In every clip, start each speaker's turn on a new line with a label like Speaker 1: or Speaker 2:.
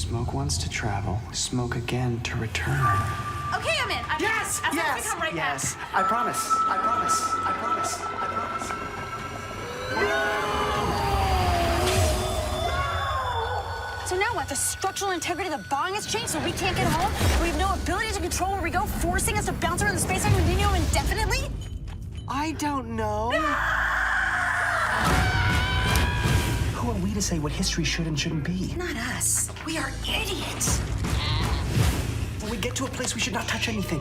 Speaker 1: Smoke once to travel, smoke again to return.
Speaker 2: Okay, I'm in.
Speaker 1: Yes!
Speaker 2: As long as we come right back.
Speaker 1: Yes! I promise. I promise. I promise. I promise.
Speaker 2: So now what? The structural integrity of the Bong has changed, so we can't get home? We have no ability to control where we go, forcing us to bounce around the space-time continuum indefinitely?
Speaker 1: I don't know. Who are we to say what history should and shouldn't be?
Speaker 2: Not us. We are idiots.
Speaker 1: When we get to a place, we should not touch anything.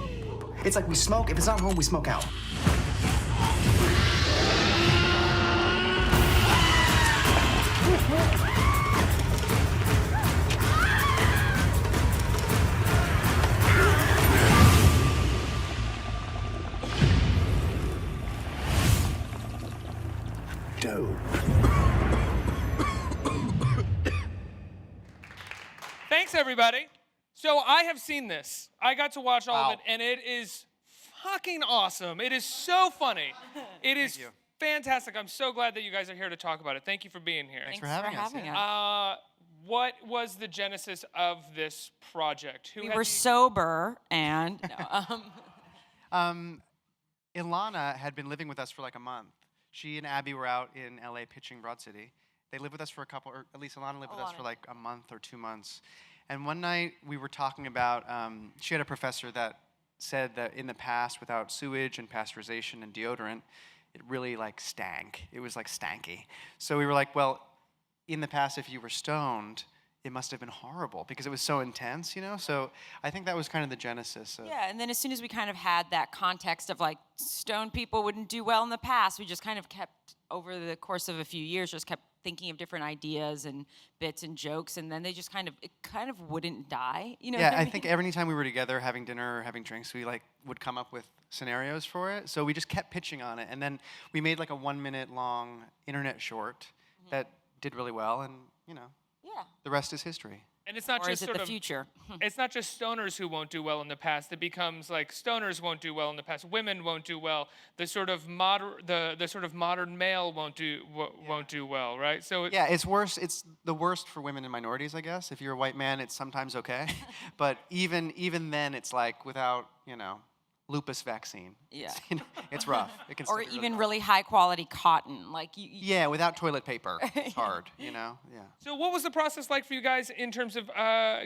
Speaker 1: It's like we smoke. If it's not home, we smoke out. Dope.
Speaker 3: Thanks, everybody. So I have seen this. I got to watch all of it, and it is fucking awesome. It is so funny. It is fantastic. I'm so glad that you guys are here to talk about it. Thank you for being here.
Speaker 4: Thanks for having us.
Speaker 3: What was the genesis of this project?
Speaker 4: We were sober, and
Speaker 5: Ilana had been living with us for like a month. She and Abbi were out in LA pitching Broad City. They lived with us for a couple, or at least Ilana lived with us for like a month or 2 months. And one night we were talking about, she had a professor that said that in the past, without sewage and pasteurization and deodorant, it really like stank. It was like stanky. So we were like, well, in the past, if you were stoned, it must have been horrible because it was so intense, you know? So I think that was kind of the genesis.
Speaker 4: Yeah, and then as soon as we kind of had that context of like stoned people wouldn't do well in the past, we just kind of kept, over the course of a few years, just kept thinking of different ideas and bits and jokes, and then they just kind of, it kind of wouldn't die, you know?
Speaker 5: Yeah,
Speaker 4: what I mean?
Speaker 5: think every time we were together having dinner or having drinks, we like would come up with scenarios for it. So we just kept pitching on it, and then we made like a 1 minute long internet short that did really well, and you know, the rest is history.
Speaker 3: And it's not
Speaker 4: or
Speaker 3: just
Speaker 4: is it
Speaker 3: sort
Speaker 4: the
Speaker 3: of
Speaker 4: future?
Speaker 3: It's not just stoners who won't do well in the past. It becomes like stoners won't do well in the past. Women won't do well. The sort of modern male won't do well, right? So
Speaker 5: Yeah, it's worse. It's the worst for women and minorities, I guess. If you're a white man, it's sometimes okay, but even then, it's like without lupus vaccine.
Speaker 4: Yeah.
Speaker 5: It's rough. It can
Speaker 4: Or
Speaker 5: still be
Speaker 4: even
Speaker 5: rough.
Speaker 4: really high quality cotton, like
Speaker 5: Yeah, without toilet paper, it's hard. Yeah.
Speaker 3: So what was the process like for you guys in terms of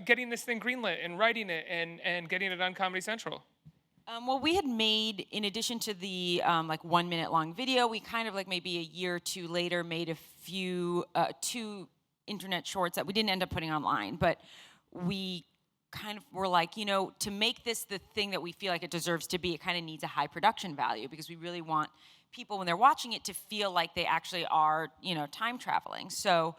Speaker 3: getting this thing greenlit and writing it and getting it on Comedy Central?
Speaker 4: Well, we had made, in addition to the like 1 minute long video, we kind of like maybe a year or two later made a few, 2 internet shorts that we didn't end up putting online, but we kind of were like, to make this the thing that we feel like it deserves to be, it kind of needs a high production value because we really want people, when they're watching it, to feel like they actually are, time traveling. So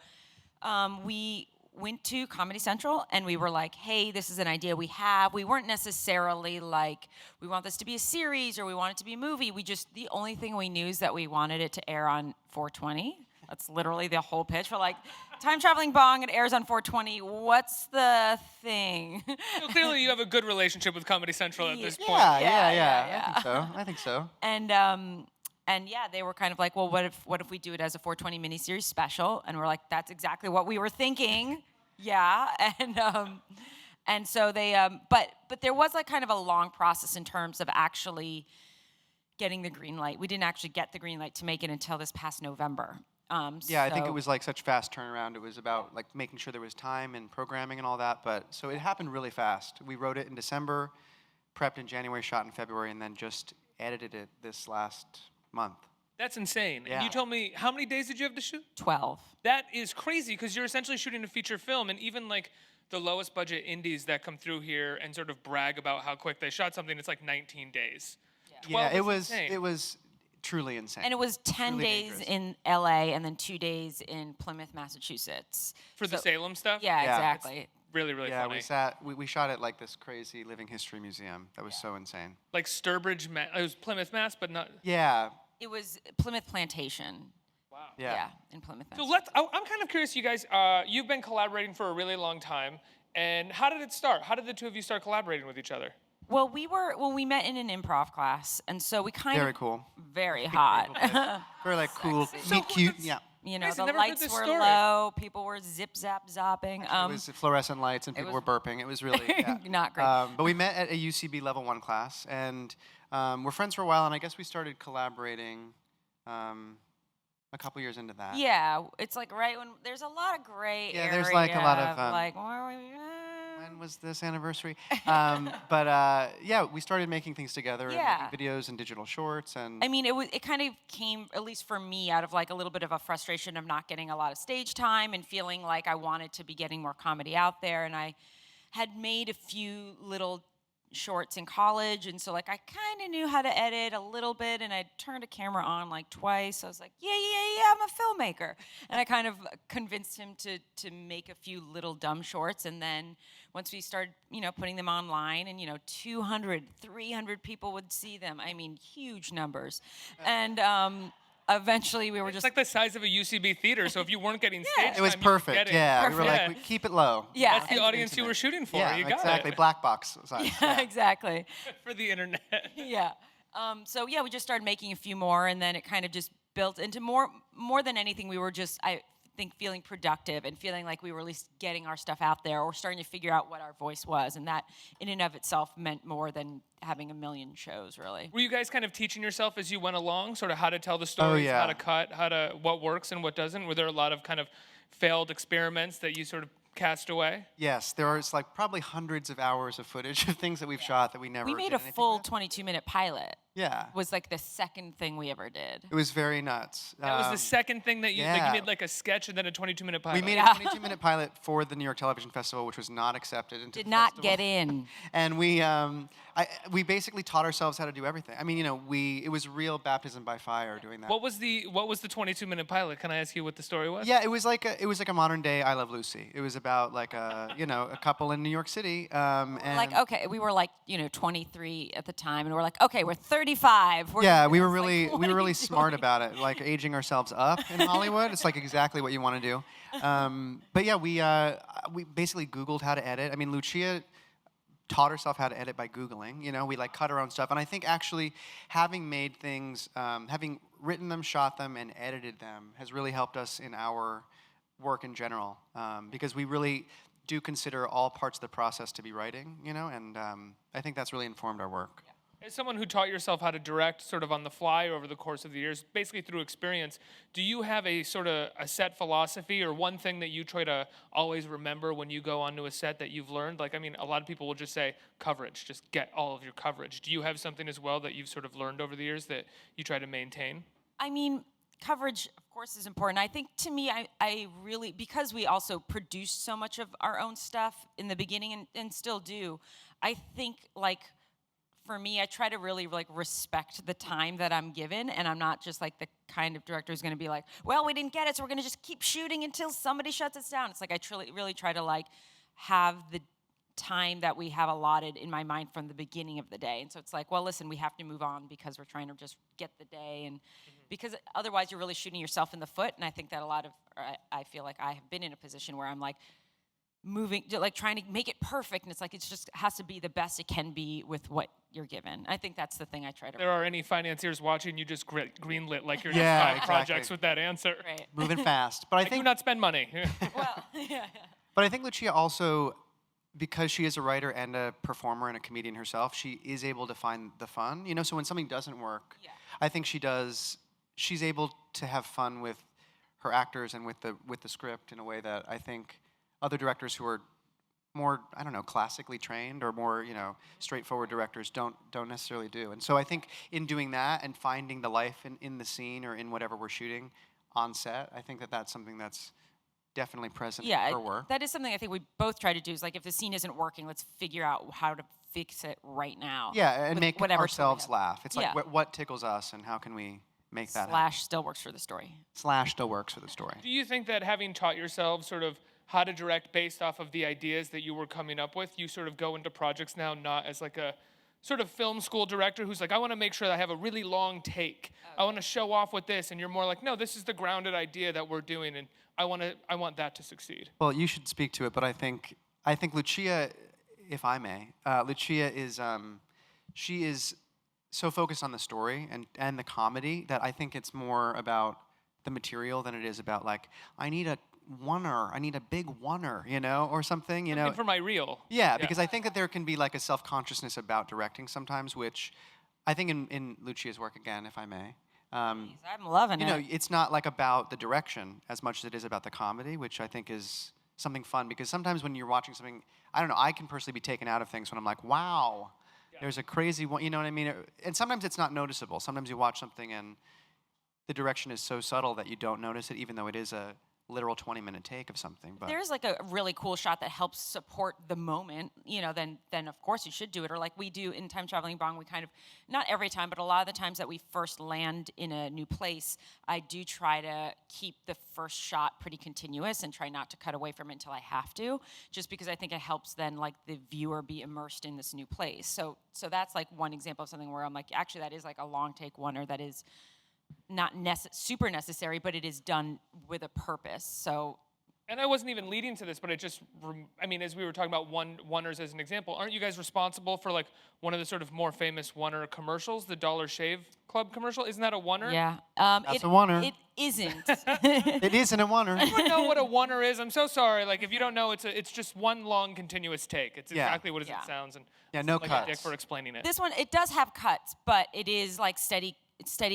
Speaker 4: we went to Comedy Central and we were like, hey, this is an idea we have. We weren't necessarily like, we want this to be a series or we want it to be a movie. The only thing we knew is that we wanted it to air on 420. That's literally the whole pitch. We're like, Time Traveling Bong, it airs on 420. What's the thing?
Speaker 3: So clearly you have a good relationship with Comedy Central at this point.
Speaker 5: Yeah. I think so.
Speaker 4: And yeah, they were kind of like, well, what if we do it as a 420 miniseries special? And we're like, that's exactly what we were thinking. Yeah, and so they, but there was like kind of a long process in terms of actually getting the green light. We didn't actually get the green light to make it until this past November.
Speaker 5: I think it was like such fast turnaround. It was about like making sure there was time and programming and all that. But so it happened really fast. We wrote it in December, prepped in January, shot in February, and then just edited it this last month.
Speaker 3: That's insane.
Speaker 5: Yeah.
Speaker 3: And you told me, how many days did you have to shoot?
Speaker 4: 12.
Speaker 3: That is crazy because you're essentially shooting a feature film, and even like the lowest budget indies that come through here and sort of brag about how quick they shot something, it's like 19 days.
Speaker 5: Yeah, it was
Speaker 3: insane.
Speaker 5: Truly insane.
Speaker 4: And it was 10
Speaker 5: Truly
Speaker 4: days
Speaker 5: dangerous.
Speaker 4: in LA and then 2 days in Plymouth, Massachusetts.
Speaker 3: For the Salem stuff?
Speaker 4: Yeah,
Speaker 5: Yeah.
Speaker 4: exactly.
Speaker 3: Really, really
Speaker 5: Yeah,
Speaker 3: funny.
Speaker 5: we shot at like this crazy living history museum. That was so insane.
Speaker 3: Like Sturbridge, it was Plymouth, Mass, but not.
Speaker 5: Yeah.
Speaker 4: It was Plymouth Plantation.
Speaker 3: Wow.
Speaker 5: Yeah.
Speaker 4: In Plymouth,
Speaker 3: So
Speaker 4: Massachusetts.
Speaker 3: I'm kind of curious, you guys. You've been collaborating for a really long time, and how did it start? How did the two of you start collaborating with each other?
Speaker 4: Well, we met in an improv class, and so we kind
Speaker 5: Very
Speaker 4: of
Speaker 5: cool.
Speaker 4: very hot.
Speaker 5: Very like cool,
Speaker 3: So
Speaker 5: meet cute.
Speaker 3: let's-
Speaker 5: Yeah.
Speaker 4: You know,
Speaker 3: Guys,
Speaker 4: the
Speaker 3: I've never heard
Speaker 4: lights
Speaker 3: this
Speaker 4: were
Speaker 3: story.
Speaker 4: low. People were zip zap zopping.
Speaker 5: It was fluorescent lights and people were burping. It was really
Speaker 4: not great.
Speaker 5: But we met at a UCB level 1 class, and we're friends for a while. And I guess we started collaborating a couple years into that.
Speaker 4: Yeah, it's like right when there's a lot of gray area.
Speaker 5: Yeah, there's like a lot of
Speaker 4: like.
Speaker 5: When was this anniversary? Yeah, we started making things together, and
Speaker 4: Yeah.
Speaker 5: making videos and digital shorts, and
Speaker 4: I mean, it kind of came, at least for me, out of like a little bit of a frustration of not getting a lot of stage time and feeling like I wanted to be getting more comedy out there. And I had made a few little shorts in college, and so like I kind of knew how to edit a little bit, and I turned a camera on like twice. I was like, yeah, I'm a filmmaker, and I kind of convinced him to make a few little dumb shorts. And then once we started, putting them online, and 200, 300 people would see them. I mean, huge numbers, and eventually we were
Speaker 3: It's
Speaker 4: just
Speaker 3: like the size of a UCB theater, so if you weren't getting stage
Speaker 5: it was
Speaker 3: time, you were
Speaker 5: perfect.
Speaker 3: getting-
Speaker 5: Yeah, we were
Speaker 3: Perfect.
Speaker 5: like, keep it low.
Speaker 4: yeah,
Speaker 3: That's the
Speaker 4: and-
Speaker 3: audience you were shooting for.
Speaker 5: Yeah,
Speaker 3: You got
Speaker 5: exactly.
Speaker 3: it.
Speaker 5: Black box size.
Speaker 4: yeah, exactly.
Speaker 3: For the internet.
Speaker 4: Yeah. So yeah, we just started making a few more, and then it kind of just built into more than anything. We were just, I think, feeling productive and feeling like we were at least getting our stuff out there, or starting to figure out what our voice was, and that in and of itself meant more than having a million shows, really.
Speaker 3: Were you guys kind of teaching yourself as you went along, sort of how to tell the stories,
Speaker 5: yeah.
Speaker 3: how to cut, what works and what doesn't? Were there a lot of kind of failed experiments that you sort of cast away?
Speaker 5: Yes, there was like probably hundreds of hours of footage of things that we've shot that we never
Speaker 4: We made
Speaker 5: did
Speaker 4: a
Speaker 5: anything
Speaker 4: full
Speaker 5: with.
Speaker 4: 22-minute pilot.
Speaker 5: Yeah.
Speaker 4: Was like the second thing we ever did.
Speaker 5: It was very nuts.
Speaker 3: That was the second thing that you like.
Speaker 5: yeah.
Speaker 3: You made like a sketch and then a 22-minute pilot.
Speaker 5: We made
Speaker 4: Yeah.
Speaker 5: a 22-minute pilot for the New York Television Festival, which was not accepted into
Speaker 4: Did
Speaker 5: the
Speaker 4: not
Speaker 5: festival.
Speaker 4: get in.
Speaker 5: And we basically taught ourselves how to do everything. I mean, it was real baptism by fire doing that.
Speaker 3: What was the 22-minute pilot? Can I ask you what the story was?
Speaker 5: Yeah, it was like a modern day I Love Lucy. It was about like a a couple in New York City. And
Speaker 4: Like, okay, we were like, 23 at the time, and we're like, okay, we're 35.
Speaker 5: yeah, we were
Speaker 4: It's like,
Speaker 5: really
Speaker 4: what
Speaker 5: we
Speaker 4: are
Speaker 5: were
Speaker 4: you
Speaker 5: really smart
Speaker 4: doing?
Speaker 5: about it, like aging ourselves up in Hollywood. It's like exactly what you want to do. But yeah, we basically Googled how to edit. I mean, Lucia taught herself how to edit by Googling. We like cut our own stuff, and I think actually having made things, having written them, shot them, and edited them has really helped us in our work in general, because we really do consider all parts of the process to be writing, and I think that's really informed our work.
Speaker 3: As someone who taught yourself how to direct sort of on the fly over the course of the years, basically through experience, do you have a sort of a set philosophy or one thing that you try to always remember when you go onto a set that you've learned? Like, I mean, a lot of people will just say coverage, just get all of your coverage. Do you have something as well that you've sort of learned over the years that you try to maintain?
Speaker 4: I mean, coverage, of course, is important. I think to me, I really, because we also produced so much of our own stuff in the beginning and still do, I think like, for me, I try to really like respect the time that I'm given, and I'm not just like the kind of director who's going to be like, well, we didn't get it, so we're going to just keep shooting until somebody shuts us down. It's like I really try to like have the time that we have allotted in my mind from the beginning of the day. And so it's like, well, listen, we have to move on because we're trying to just get the day, and because otherwise you're really shooting yourself in the foot. And I think that I feel like I have been in a position where I'm like, moving, like trying to make it perfect, and it's like it just has to be the best it can be with what you're given. I think that's the thing I try to.
Speaker 3: If there are any financiers watching, you just greenlit like you're
Speaker 5: Yeah,
Speaker 3: 5
Speaker 5: exactly.
Speaker 3: projects with that answer.
Speaker 4: Right.
Speaker 5: Moving fast, but I
Speaker 3: Do
Speaker 5: think
Speaker 3: not spend money.
Speaker 4: Well, yeah.
Speaker 5: But I think Lucia also, because she is a writer and a performer and a comedian herself, she is able to find the fun. So when something doesn't work,
Speaker 4: Yeah.
Speaker 5: I think she's able to have fun with her actors and with the script in a way that I think other directors who are more, I don't know, classically trained or more, straightforward directors don't necessarily do. And so I think in doing that and finding the life in the scene or in whatever we're shooting on set, I think that's something that's definitely present in her work.
Speaker 4: That is something I think we both try to do. Is like, if the scene isn't working, let's figure out how to fix it right now.
Speaker 5: Yeah, and
Speaker 4: with
Speaker 5: make
Speaker 4: whatever tool we
Speaker 5: ourselves
Speaker 4: have.
Speaker 5: laugh. It's
Speaker 4: Yeah.
Speaker 5: like what tickles us and how can we make that happen?
Speaker 4: Slash still works for the story.
Speaker 5: Slash still works for the story.
Speaker 3: Do you think that having taught yourself sort of how to direct based off of the ideas that you were coming up with, you sort of go into projects now not as like a sort of film school director who's like, I want to make sure that I have a really long take. I want to show off with this, and you're more like, no, this is the grounded idea that we're doing, and I want that to succeed.
Speaker 5: Well, you should speak to it, but I think Lucia, if I may, Lucia is she is so focused on the story and the comedy that I think it's more about the material than it is about like, I need a big oneer, you know, or something, you know.
Speaker 3: Something for my reel.
Speaker 5: Yeah, because I think that there can be like a self-consciousness about directing sometimes, which I think in Lucia's work, again, if I may,
Speaker 4: I'm loving
Speaker 5: you
Speaker 4: it.
Speaker 5: know, it's not like about the direction as much as it is about the comedy, which I think is something fun, because sometimes when you're watching something, I don't know, I can personally be taken out of things when I'm like, wow, there's a crazy one, you know what I mean? And sometimes it's not noticeable. Sometimes you watch something and the direction is so subtle that you don't notice it, even though it is a literal 20-minute take of something. But
Speaker 4: There's like a really cool shot that helps support the moment, you know, then of course you should do it. Or like we do in Time Traveling Bong, we kind of, not every time, but a lot of the times that we first land in a new place, I do try to keep the first shot pretty continuous and try not to cut away from it until I have to, just because I think it helps then like the viewer be immersed in this new place. So that's like one example of something where I'm like, actually that is like a long take one, or that is not super necessary, but it is done with a purpose. So,
Speaker 3: and I wasn't even leading to this, but it just, I mean, as we were talking about oneers as an example, aren't you guys responsible for like one of the sort of more famous oneer commercials, the Dollar Shave Club commercial? Isn't that a oneer?
Speaker 4: yeah.
Speaker 5: That's a oneer.
Speaker 4: It isn't.
Speaker 5: it isn't a oneer.
Speaker 3: Anyone know what a oneer is? I'm so sorry. Like, if you don't know, it's just one long continuous take. It's exactly what it sounds. And
Speaker 5: no
Speaker 3: like
Speaker 5: cuts.
Speaker 3: a dick for explaining it.
Speaker 4: This one, it does have cuts, but it is like steady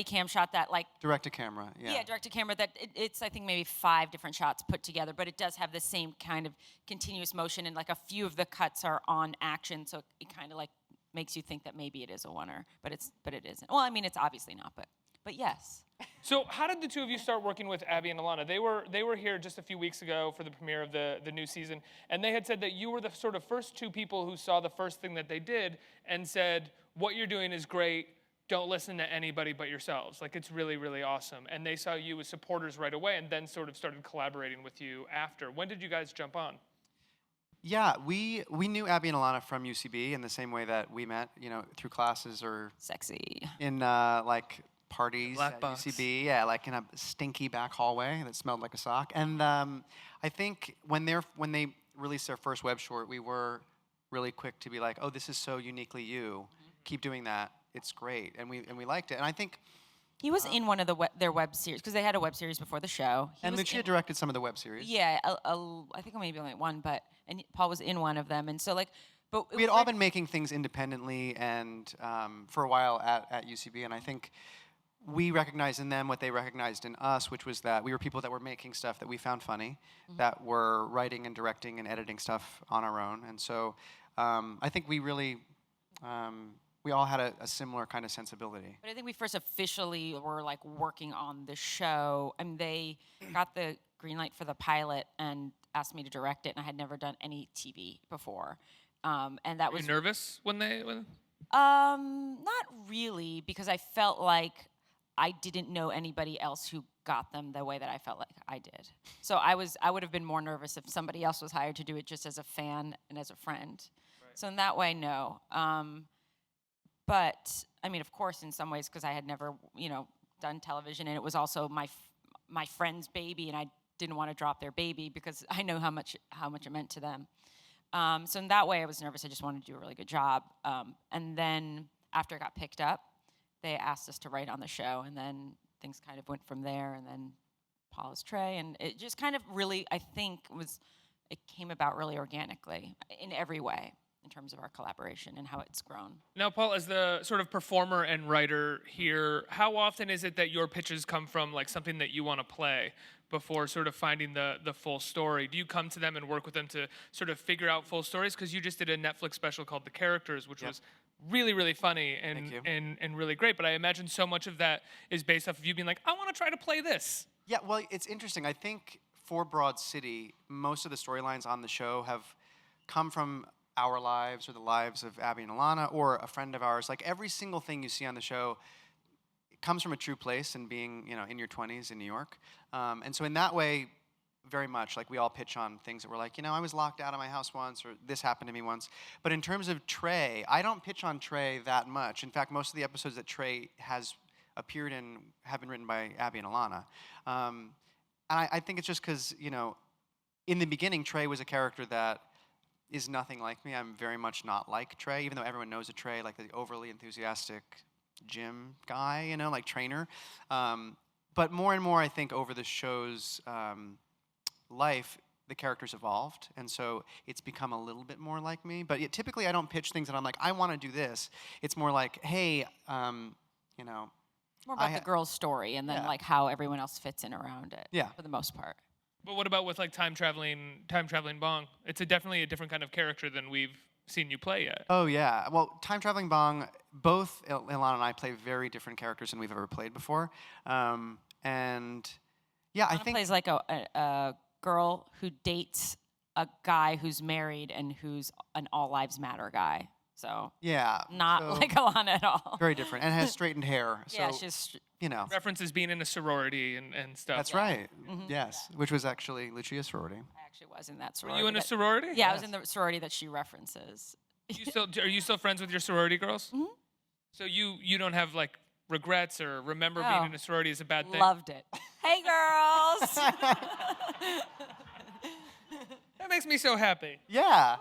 Speaker 4: cam shot that like
Speaker 5: Direct to camera,
Speaker 4: yeah, direct to camera, that it's I think maybe 5 different shots put together, but it does have the same kind of continuous motion, and like a few of the cuts are on action, so it kind of like makes you think that maybe it is a oneer, but it isn't. Well, I mean, it's obviously not, but yes.
Speaker 3: So how did the two of you start working with Abbi and Ilana? They were here just a few weeks ago for the premiere of the new season, and they had said that you were the sort of first 2 people who saw the first thing that they did and said, what you're doing is great, don't listen to anybody but yourselves. Like, it's really, really awesome. And they saw you as supporters right away and then sort of started collaborating with you after. When did you guys jump on?
Speaker 5: Yeah, we knew Abbi and Ilana from UCB in the same way that we met, you know, through classes or
Speaker 4: Sexy.
Speaker 5: in like parties
Speaker 1: Black
Speaker 5: at
Speaker 1: box.
Speaker 5: UCB. Yeah, like in a stinky back hallway that smelled like a sock. And I think when they released their first web short, we were really quick to be like, oh, this is so uniquely you. Keep doing that. It's great, and we liked it. And I think
Speaker 4: He was in one of their web series, because they had a web series before the show.
Speaker 5: and Lucia directed some of the web series.
Speaker 4: Yeah, I think maybe only one, and Paul was in one of them, and so like, but
Speaker 5: We had all been making things independently and for a while at UCB, and I think we recognized in them what they recognized in us, which was that we were people that were making stuff that we found funny, that were writing and directing and editing stuff on our own. And so I think we really, we all had a similar kind of sensibility.
Speaker 4: But I think we first officially were like working on the show, and they got the green light for the pilot and asked me to direct it, and I had never done any TV before. And that
Speaker 3: Were
Speaker 4: was
Speaker 3: you nervous when they?
Speaker 4: not really, because I felt like I didn't know anybody else who got them the way that I felt like I did. So I would have been more nervous if somebody else was hired to do it just as a fan and as a friend. Right. So in that way, no. But I mean, of course, in some ways, because I had never, you know, done television, and it was also my friend's baby, and I didn't want to drop their baby because I know how much it meant to them. So in that way, I was nervous. I just wanted to do a really good job. And then after it got picked up, they asked us to write on the show, and then things kind of went from there. And then Paul is Trey, and it just kind of really, I think, it came about really organically in every way, in terms of our collaboration and how it's grown.
Speaker 3: Now, Paul, as the sort of performer and writer here, how often is it that your pitches come from like something that you want to play before sort of finding the full story? Do you come to them and work with them to sort of figure out full stories? Because you just did a Netflix special called The Characters, which was really, really funny and really great. But I imagine so much of that is based off of you being like, I want to try to play this.
Speaker 5: Yeah, well, it's interesting. I think for Broad City, most of the storylines on the show have come from our lives or the lives of Abbi and Ilana or a friend of ours. Like every single thing you see on the show comes from a true place and being, you know, in your 20s in New York. And so in that way, very much like we all pitch on things that we're like, you know, I was locked out of my house once, or this happened to me once. But in terms of Trey, I don't pitch on Trey that much. In fact, most of the episodes that Trey has appeared in have been written by Abbi and Ilana. And I think it's just because, you know, in the beginning, Trey was a character that is nothing like me. I'm very much not like Trey, even though everyone knows a Trey, like the overly enthusiastic gym guy, you know, like trainer. But But more and more, I think, over the show's life, the characters evolved, and so it's become a little bit more like me. But typically, I don't pitch things that I'm like, I want to do this. It's more like, hey, you know.
Speaker 4: More about the girl's story, and then like how everyone else fits in around it.
Speaker 5: Yeah.
Speaker 4: For the most part.
Speaker 3: But what about with like Time Traveling Bong? It's definitely a different kind of character than we've seen you play yet.
Speaker 5: Oh yeah. Well, Time Traveling Bong, both Ilana and I play very different characters than we've ever played before, and yeah, I think
Speaker 4: plays like a girl who dates a guy who's married and who's an all lives matter guy. So
Speaker 5: yeah,
Speaker 4: not like Ilana at all.
Speaker 5: Very different, and has straightened hair. So,
Speaker 4: yeah, she's
Speaker 5: you know,
Speaker 3: references being in a sorority and stuff.
Speaker 5: That's right. Yes, which was actually Lucia's sorority.
Speaker 4: I actually was in that sorority.
Speaker 3: Were you in a sorority?
Speaker 4: Yeah, I was in the sorority that she references.
Speaker 3: Are you still friends with your sorority girls? Mm-hmm. So you don't have like regrets or remember being in a sorority is a bad thing?
Speaker 4: Loved it. Hey girls.
Speaker 3: That makes me so happy.
Speaker 5: Yeah.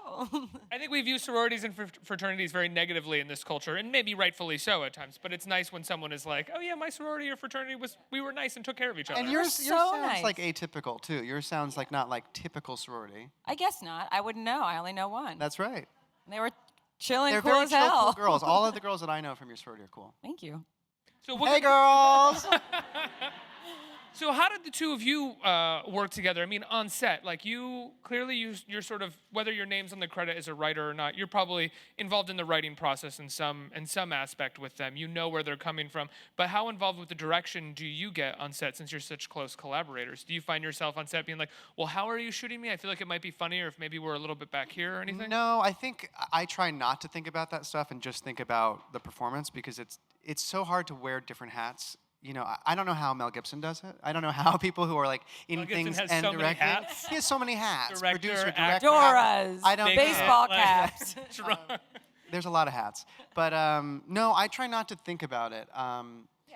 Speaker 3: I think we view sororities and fraternities very negatively in this culture, and maybe rightfully so at times. But it's nice when someone is like, "Oh yeah, my sorority or fraternity we were nice and took care of each other."
Speaker 5: And yours
Speaker 4: so
Speaker 5: sounds
Speaker 4: nice.
Speaker 5: like atypical too. Yours sounds like not like typical sorority.
Speaker 4: I guess not. I wouldn't know. I only know one.
Speaker 5: That's right.
Speaker 4: They were chilling,
Speaker 5: They're
Speaker 4: cool
Speaker 5: very
Speaker 4: as
Speaker 5: chill,
Speaker 4: hell.
Speaker 5: cool girls. All of the girls that I know from your sorority are cool.
Speaker 4: Thank you.
Speaker 3: So
Speaker 5: Hey girls.
Speaker 3: So how did the two of you work together? I mean, on set, like you're sort of, whether your name's on the credit as a writer or not, you're probably involved in the writing process in some aspect with them. You know where they're coming from. But how involved with the direction do you get on set since you're such close collaborators? Do you find yourself on set being like, well, how are you shooting me? I feel like it might be funnier if maybe we're a little bit back here or anything?
Speaker 5: No, I think I try not to think about that stuff and just think about the performance because it's so hard to wear different hats. You know, I don't know how Mel Gibson does it. I don't know how people who are like in
Speaker 3: Mel Gibson
Speaker 5: things
Speaker 3: has
Speaker 5: and
Speaker 3: so many
Speaker 5: directing.
Speaker 3: hats.
Speaker 5: He has so many hats.
Speaker 3: Director,
Speaker 5: Producer,
Speaker 3: actor.
Speaker 5: director.
Speaker 4: Fedoras,
Speaker 5: I don't
Speaker 4: baseball
Speaker 3: Like-
Speaker 4: caps.
Speaker 5: There's a lot of hats. But no, I try not to think about it.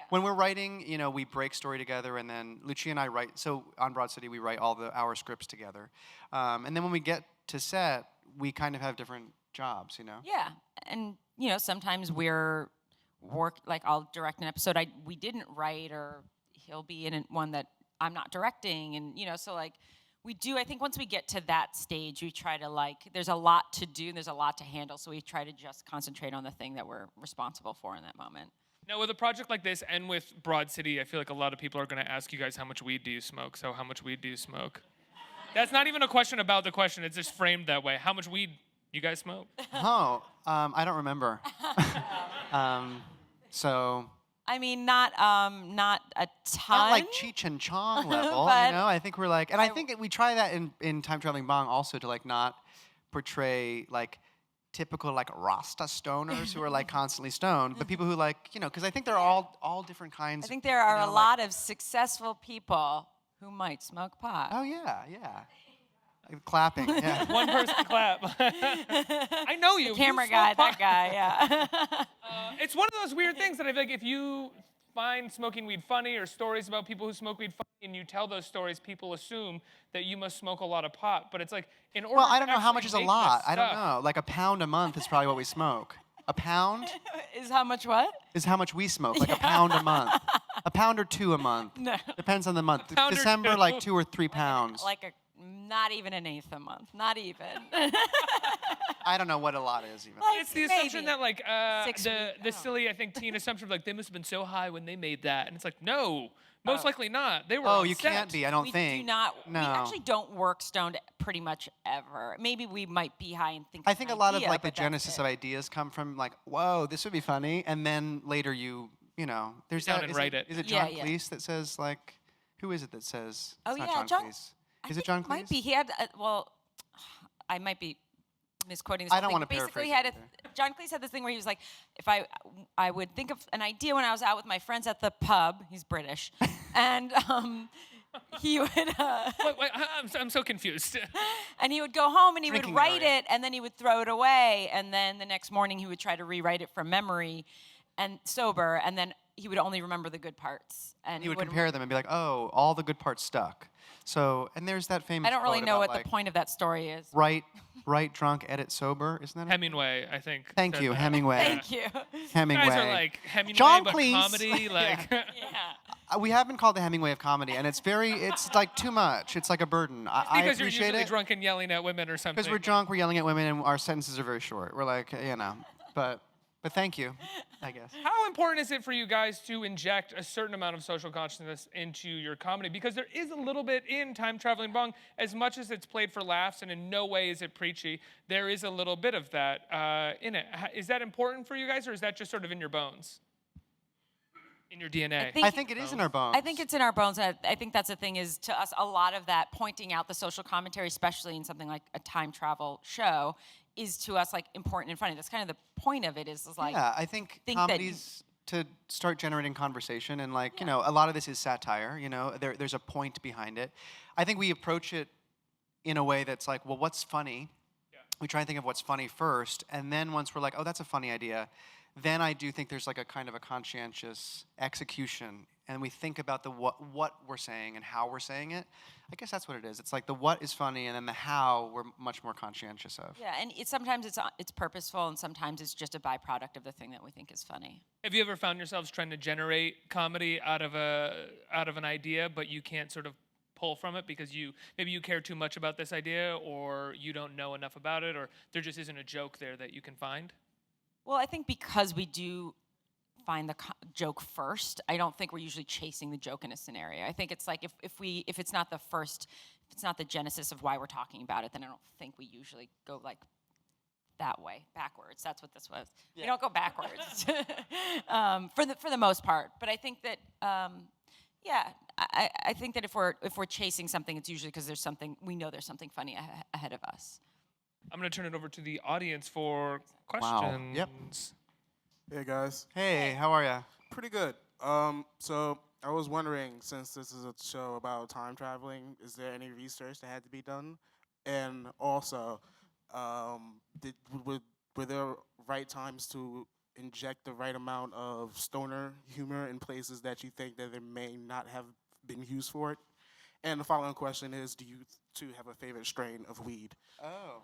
Speaker 5: When we're writing, you know, we break story together, and then Lucia and I write. So on Broad City, we wite all our scripts together. And then when we get to set, we kind of have different jobs, you know?
Speaker 4: Yeah, and you know, sometimes I'll direct an episode we didn't write, or he'll be in one that I'm not directing, and you know, so like we do. I think once we get to that stage, we try to there's a lot to do, and there's a lot to handle, so we try to just concentrate on the thing that we're responsible for in that moment.
Speaker 3: Now, with a project like this and with Broad City, I feel like a lot of people are going to ask you guys, how much weed do you smoke? So how much weed do you smoke? That's not even a question about the question. It's just framed that way. How much weed you guys smoke?
Speaker 5: Oh, I don't remember. So.
Speaker 4: I mean, not a ton.
Speaker 5: Not like Cheech and Chong level, you know? I think we're like, and I think we try that in Time Traveling Bong also to like not portray like typical like Rasta stoners who are like constantly stoned, but people who like, you know, because I think they're all different kinds.
Speaker 4: I think there are a lot of successful people who might smoke pot.
Speaker 5: Oh yeah, yeah. Like clapping, yeah.
Speaker 3: One person clap. I know you.
Speaker 4: Camera
Speaker 3: You
Speaker 4: guy,
Speaker 3: smoke pot.
Speaker 4: that guy, yeah.
Speaker 3: It's one of those weird things that I feel like if you find smoking weed funny or stories about people who smoke weed funny and you tell those stories, people assume that you must smoke a lot of pot. But it's like, in order
Speaker 5: Well, I
Speaker 3: to
Speaker 5: don't know how much
Speaker 3: actually
Speaker 5: is a
Speaker 3: make
Speaker 5: lot.
Speaker 3: this
Speaker 5: I don't
Speaker 3: stuff-
Speaker 5: know. Like a pound a month is probably what we smoke. A pound
Speaker 4: Is how much what?
Speaker 5: is how much we smoke. Like a pound a month. A pound or two a month.
Speaker 4: No.
Speaker 5: Depends on the month.
Speaker 3: pound or
Speaker 5: December,
Speaker 3: two.
Speaker 5: like 2 or 3 pounds.
Speaker 4: Not even an eighth a month. Not even.
Speaker 5: I don't know what a lot is even.
Speaker 3: It's the assumption that like
Speaker 4: 6
Speaker 3: the
Speaker 4: weeks.
Speaker 3: silly teen assumption of like they must have been so high when they made that, and it's like no, most likely not. They were.
Speaker 5: Oh,
Speaker 3: on
Speaker 5: you
Speaker 3: set.
Speaker 5: can't be. I don't
Speaker 4: We
Speaker 5: think.
Speaker 4: do not.
Speaker 5: No.
Speaker 4: We actually don't work stoned pretty much ever. Maybe we might be high and think.
Speaker 5: I
Speaker 4: it's
Speaker 5: think
Speaker 4: an
Speaker 5: a lot of
Speaker 4: idea,
Speaker 5: like the
Speaker 4: but that's
Speaker 5: genesis
Speaker 4: it.
Speaker 5: of ideas come from like, whoa, this would be funny, and then later you know, there's
Speaker 3: Sit down
Speaker 5: that.
Speaker 3: and
Speaker 5: Is
Speaker 3: write it.
Speaker 5: Is it
Speaker 4: Yeah,
Speaker 5: John
Speaker 4: yeah.
Speaker 5: Cleese that says like, who is it that says?
Speaker 4: Oh
Speaker 5: it's not
Speaker 4: yeah,
Speaker 5: John Cleese.
Speaker 4: I
Speaker 5: Is it
Speaker 4: think
Speaker 5: John Cleese?
Speaker 4: Might be. He had. I might be misquoting this.
Speaker 5: I
Speaker 4: whole
Speaker 5: don't
Speaker 4: thing,
Speaker 5: wanna
Speaker 4: but basically,
Speaker 5: paraphrase
Speaker 4: he had
Speaker 5: it
Speaker 4: John Cleese had this thing where he was like, if I would think of an idea when I was out with my friends at the pub. He's British, and he would.
Speaker 3: Wait, I'm so confused.
Speaker 4: And he would go home and he
Speaker 5: Drinking
Speaker 4: would write
Speaker 5: area.
Speaker 4: it, and then he would throw it away, and then the next morning he would try to rewrite it from memory, and sober, and then he would only remember the good parts. And
Speaker 5: He would
Speaker 4: wouldn't-
Speaker 5: compare them and be like, oh, all the good parts stuck. So, and there's that famous.
Speaker 4: I don't really
Speaker 5: quote
Speaker 4: know
Speaker 5: about,
Speaker 4: what
Speaker 5: like,
Speaker 4: the point of that story is.
Speaker 5: Write Write drunk, edit sober. Isn't that it?
Speaker 3: Hemingway, I think.
Speaker 5: Thank
Speaker 3: said
Speaker 5: you,
Speaker 3: that.
Speaker 5: Hemingway.
Speaker 4: Thank you.
Speaker 5: Hemingway.
Speaker 3: You guys are like Hemingway,
Speaker 5: John
Speaker 3: but
Speaker 5: Cleese.
Speaker 3: comedy. Like,
Speaker 4: Yeah.
Speaker 5: We have been called the Hemingway of comedy, and it's like too much. It's like a burden. I
Speaker 3: because you're
Speaker 5: appreciate
Speaker 3: usually
Speaker 5: it.
Speaker 3: drunk and yelling at women or something.
Speaker 5: Because we're drunk, we're yelling at women, and our sentences are very short. We're like, but thank you, I guess.
Speaker 3: How important is it for you guys to inject a certain amount of social consciousness into your comedy? Because there is a little bit in Time Traveling Bong, as much as it's played for laughs and in no way is it preachy, there is a little bit of that in it. Is that important for you guys, or is that just sort of in your bones? In your DNA?
Speaker 5: I think it is in our bones.
Speaker 4: I think it's in our bones. And I think that's the thing is, to us, a lot of that pointing out the social commentary, especially in something like a time travel show, is to us like important and funny. That's kind of the point of it is like.
Speaker 5: Yeah, I think
Speaker 4: that-
Speaker 5: comedy's to start generating conversation, and like, a lot of this is satire, there's a point behind it. I think we approach it in a way that's like, well, what's funny? Yeah. We try and think of what's funny first, and then once we're like, oh, that's a funny idea, then I do think there's like a kind of a conscientious execution, and we think about the what we're saying and how we're saying it. I guess that's what it is. It's like the what is funny, and then the how we're much more conscientious of.
Speaker 4: Yeah, and sometimes it's purposeful, and sometimes it's just a byproduct of the thing that we think is funny.
Speaker 3: Have you ever found yourselves trying to generate comedy out of an idea, but you can't sort of pull from it because maybe you care too much about this idea, or you don't know enough about it, or there just isn't a joke there that you can find?
Speaker 4: Well, I think because we do find the joke first, I don't think we're usually chasing the joke in a scenario. I think it's like if it's not the first, if it's not the genesis of why we're talking about it, then I don't think we usually go like that way, backwards. That's what this was. Yeah. We don't go backwards for the most part. But I think that I think that if we're chasing something, it's usually because there's something funny ahead of us.
Speaker 3: I'm going to turn it over to the audience for questions.
Speaker 5: Yep.
Speaker 6: Hey guys.
Speaker 5: Hey, how are you?
Speaker 6: Pretty good. So I was wondering, since this is a show about time traveling, is there any research that had to be done? And also, were there right times to inject the right amount of stoner humor in places that you think that there may not have been used for it? And the following question is, do you two have a favorite strain of weed?
Speaker 5: Oh.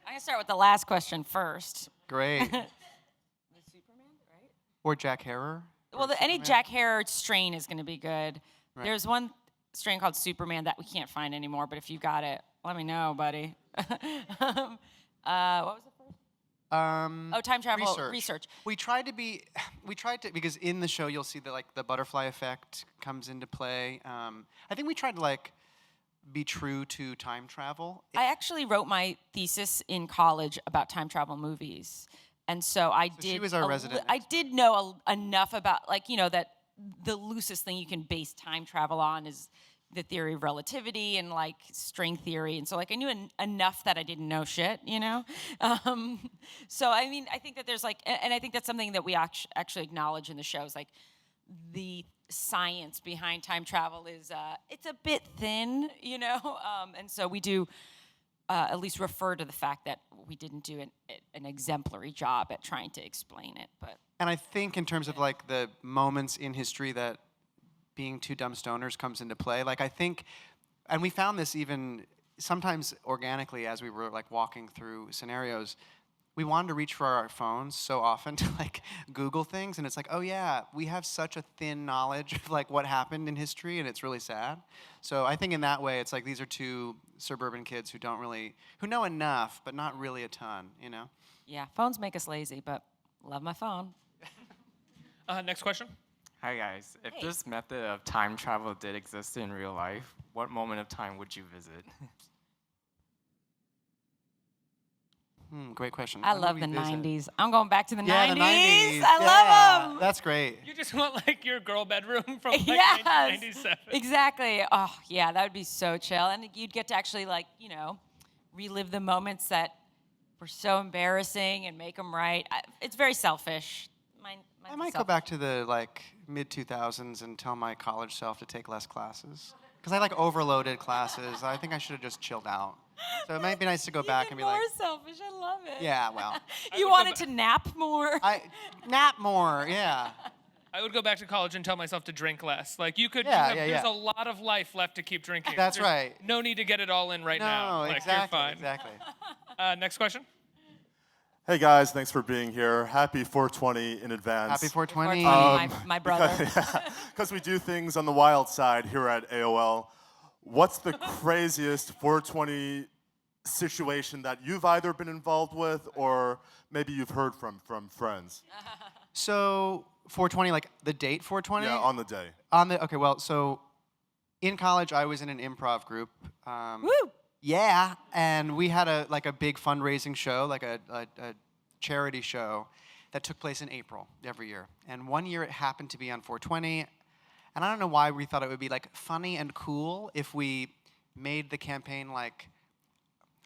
Speaker 4: I'm going to start with the last question first.
Speaker 5: Great.
Speaker 4: The Superman, right?
Speaker 5: Or Jack Harrer?
Speaker 4: Well, any Jack Harrer strain is going to be good.
Speaker 5: Right.
Speaker 4: There's one strain called Superman that we can't find anymore, but if you got it, let me know, buddy. What was the first? Time travel research.
Speaker 5: We tried to, because in the show you'll see that like the butterfly effect comes into play. I think we tried to like be true to time travel.
Speaker 4: I actually wrote my thesis in college about time travel movies. And so I did.
Speaker 5: She was our resident.
Speaker 4: I did know enough about, that the loosest thing you can base time travel on is the theory of relativity and like string theory. And so I knew enough that I didn't know shit, So I mean, I think that there's and I think that's something that we actually acknowledge in the shows, like the science behind time travel is it's a bit thin, and so we do at least refer to the fact that we didn't do an exemplary job at trying to explain it.
Speaker 5: And I think in terms of like the moments in history that being two dumb stoners comes into play, like I think, and we found this even sometimes organically as we were like walking through scenarios, we wanted to reach for our phones so often to like Google things, and it's like, oh yeah, we have such a thin knowledge of like what happened in history, and it's really sad. So I think in that way, it's like these are two suburban kids who know enough, but not really a ton,
Speaker 4: Yeah, phones make us lazy, but love my phone.
Speaker 3: Next question.
Speaker 7: Hi guys. If this method of time travel did exist in real life, what moment of time would you visit?
Speaker 5: Great question.
Speaker 4: I love the 90s. I'm going back to the 90s.
Speaker 5: Yeah, the 90s.
Speaker 4: I love them.
Speaker 5: That's great.
Speaker 3: You just want like your girl bedroom from like
Speaker 4: Yes,
Speaker 3: 1997.
Speaker 4: exactly. Oh, yeah, that would be so chill. And you'd get to actually relive the moments that were so embarrassing and make them right. It's very selfish.
Speaker 5: I might go back to the like mid-2000s and tell my college self to take less classes. Because I like overloaded classes. I think I should have just chilled out. So it might be nice to go back and be like,
Speaker 4: more selfish. I love it.
Speaker 5: yeah, well.
Speaker 4: You wanted to nap more.
Speaker 5: Nap more, yeah.
Speaker 3: I would go back to college and tell myself to drink less. Like you could,
Speaker 5: Yeah,
Speaker 3: there's a lot of life left to keep drinking.
Speaker 5: That's
Speaker 3: There's
Speaker 5: right.
Speaker 3: No need to get it all in right now.
Speaker 5: No,
Speaker 3: Like,
Speaker 5: exactly,
Speaker 3: you're fine.
Speaker 5: exactly.
Speaker 3: Next question.
Speaker 8: Hey guys, thanks for being here. Happy 420 in advance.
Speaker 5: Happy 420.
Speaker 4: 420, my brother.
Speaker 8: Because we do things on the wild side here at AOL. What's the craziest 420 situation that you've either been involved with or maybe you've heard from friends?
Speaker 5: So 420, like the date 420?
Speaker 8: Yeah, on the day.
Speaker 5: Okay, well, so in college I was in an improv group.
Speaker 4: Woo!
Speaker 5: Yeah, and we had a big fundraising show, like a charity show that took place in April every year. And one year it happened to be on 420, and I don't know why we thought it would be like funny and cool if we made the campaign like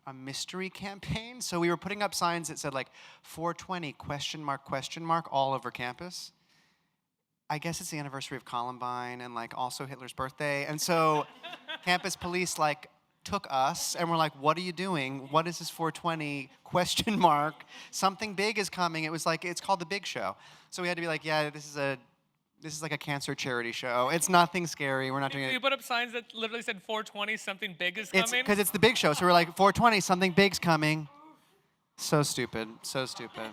Speaker 5: a mystery campaign. So we were putting up signs that said like 420 ? All over campus. I guess it's the anniversary of Columbine and like also Hitler's birthday. And so campus police like took us and were like, what are you doing? What is this 420 ? Something big is coming. It was like, it's called The Big Show. So we had to be like, yeah, this is like a cancer charity show. It's nothing scary. We're not doing
Speaker 3: You
Speaker 5: it.
Speaker 3: put up signs that literally said 420, something big is coming.
Speaker 5: Because it's The Big Show. So we're like, 420, something big's coming. So stupid. So stupid.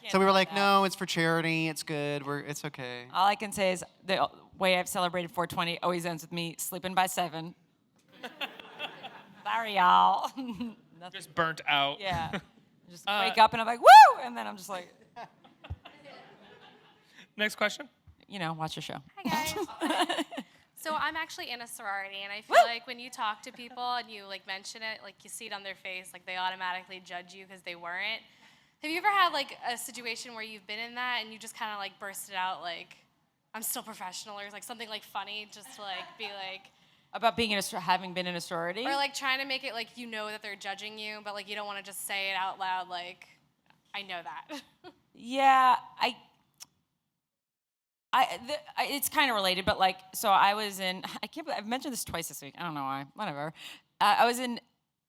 Speaker 5: So we were like, no, it's for charity. It's good. It's okay.
Speaker 4: All I can say is the way I've celebrated 420 always ends with me sleeping by 7. Sorry, y'all.
Speaker 3: Just burnt out.
Speaker 4: Yeah. Just wake up and I'm like, woo! And then I'm just like,
Speaker 3: Next question.
Speaker 4: Watch your show.
Speaker 9: Hi guys. So I'm actually in a sorority, and I feel like when you talk to people and you like mention it, like you see it on their face, like they automatically judge you because they weren't. Have you ever had like a situation where you've been in that and you just kind of like bursted out like, I'm still professional, or like something like funny, just to like be like.
Speaker 4: About being having been in a sorority?
Speaker 9: Or like trying to make it like you know that they're judging you, but like you don't want to just say it out loud like, I know that.
Speaker 4: Yeah, it's kind of related, but like, so I was in, I can't believe, I've mentioned this twice this week, I don't know why, whatever. I was in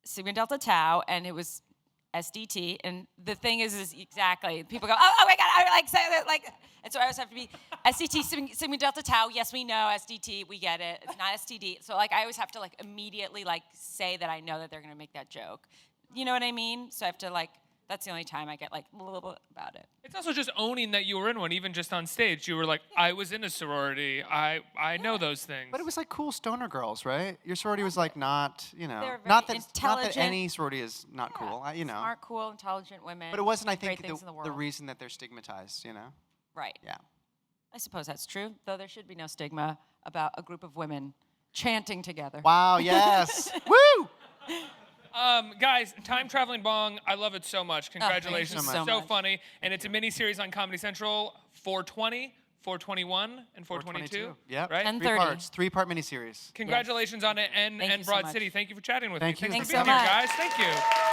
Speaker 4: Sigma Delta Tau, and it was SDT, and the thing is exactly, people go, oh my God, I like say that, like, and so I always have to be, SDT, Sigma Delta Tau, yes, we know, SDT, we get it, it's not STD, so like, I always have to like immediately like say that I know that they're gonna make that joke. You know what I mean? So I have to like, that's the only time I get like a little bit about it.
Speaker 3: It's also just owning that you were in one, even just on stage. You were like, I was in a sorority. I know those things.
Speaker 5: But it was like cool stoner girls, right? Your sorority was like not,
Speaker 4: They're very
Speaker 5: not that
Speaker 4: intelligent.
Speaker 5: any sorority is not cool,
Speaker 4: Smart, cool, intelligent women.
Speaker 5: But it wasn't, I
Speaker 4: great
Speaker 5: think,
Speaker 4: things in the world.
Speaker 5: the reason that they're stigmatized,
Speaker 4: Right.
Speaker 5: Yeah.
Speaker 4: I suppose that's true, though there should be no stigma about a group of women chanting together.
Speaker 5: Wow, yes. Woo!
Speaker 3: Guys, Time Traveling Bong, I love it so much. Congratulations.
Speaker 4: thank you
Speaker 3: It's
Speaker 4: so
Speaker 3: so
Speaker 4: much.
Speaker 3: funny. And it's a mini-series on Comedy Central, 420, 421, and 422.
Speaker 5: Yep.
Speaker 3: Right?
Speaker 4: 10:30.
Speaker 5: 3 parts, 3-part miniseries.
Speaker 3: Congratulations on it, and
Speaker 4: Thank you so
Speaker 3: Broad
Speaker 4: much.
Speaker 3: City. Thank you for chatting with
Speaker 5: Thank
Speaker 3: me.
Speaker 5: you.
Speaker 3: Thanks
Speaker 4: Thanks
Speaker 3: for being
Speaker 4: so
Speaker 3: here,
Speaker 4: much.
Speaker 3: guys. Thank you.